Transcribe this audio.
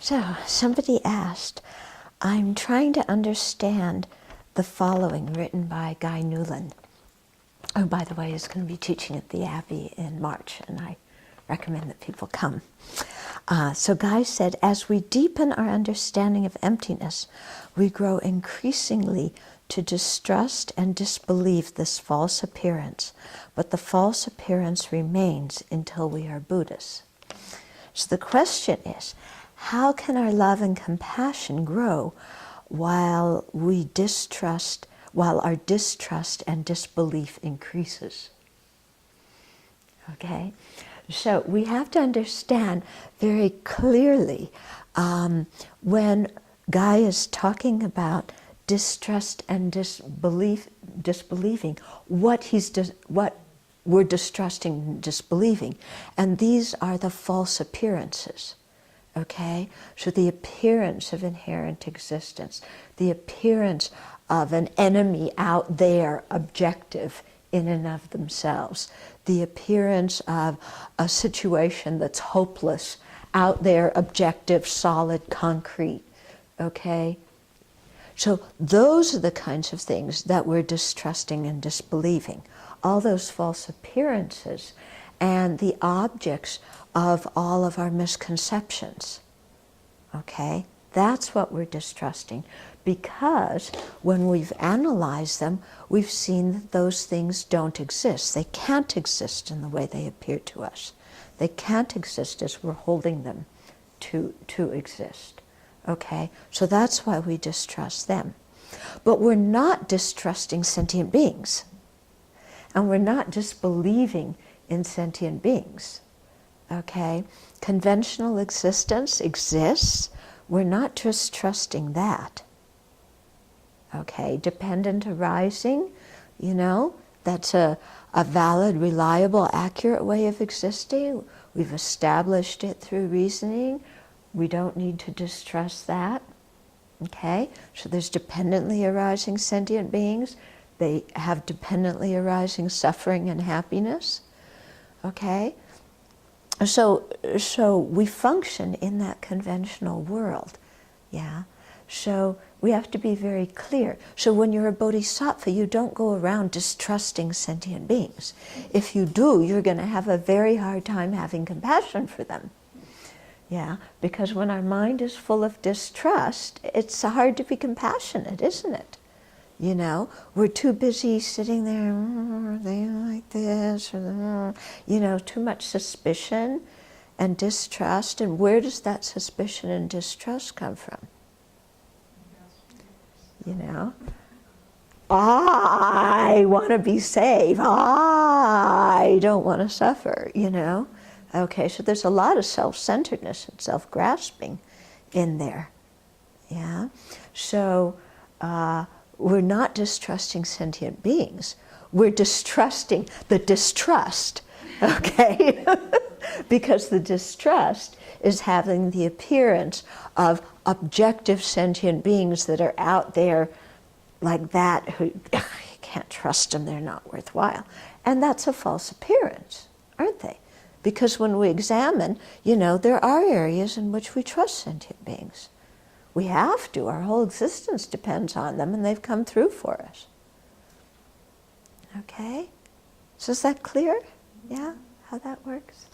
So, somebody asked, I'm trying to understand the following, written by Guy Newland, who, by the way, is going to be teaching at the Abbey in March, and I recommend that people come. So Guy said, as we deepen our understanding of emptiness, we grow increasingly to distrust and disbelieve this false appearance, but the false appearance remains until we are Buddhists. So the question is, how can our love and compassion grow while our distrust and disbelief increases? Okay, so we have to understand very clearly when Guy is talking about distrust and disbelieving, what we're distrusting and disbelieving, and these are the false appearances. Okay, so the appearance of inherent existence, the appearance of an enemy out there, objective in and of themselves, the appearance of a situation that's hopeless, out there, objective, solid, concrete. Okay, so those are the kinds of things that we're distrusting and disbelieving. All those false appearances and the objects of all of our misconceptions. Okay, that's what we're distrusting, because when we've analyzed them, we've seen that those things don't exist. They can't exist in the way they appear to us. They can't exist as we're holding them to exist. Okay, so that's why we distrust them. But we're not distrusting sentient beings, and we're not disbelieving in sentient beings. Okay, conventional existence exists. We're not distrusting that. Okay, dependent arising, you know, that's a valid, reliable, accurate way of existing. We've established it through reasoning. We don't need to distrust that. Okay, so there's dependently arising sentient beings. They have dependently arising suffering and happiness. Okay, so we function in that conventional world, yeah? So we have to be very clear. So when you're a bodhisattva, you don't go around distrusting sentient beings. If you do, you're going to have a very hard time having compassion for them. Yeah, because when our mind is full of distrust, it's hard to be compassionate, isn't it? You know, we're too busy sitting there, are they like this? Or, you know, too much suspicion and distrust. And where does that suspicion and distrust come from? You know, I want to be safe. I don't want to suffer, you know. Okay, so there's a lot of self-centeredness and self-grasping in there. Yeah, so we're not distrusting sentient beings. We're distrusting the distrust, okay? Because the distrust is having the appearance of objective sentient beings that are out there like that, who you can't trust them, they're not worthwhile. And that's a false appearance, aren't they? Because when we examine, you know, there are areas in which we trust sentient beings. We have to. Our whole existence depends on them, and they've come through for us. Okay? So is that clear? Yeah? How that works?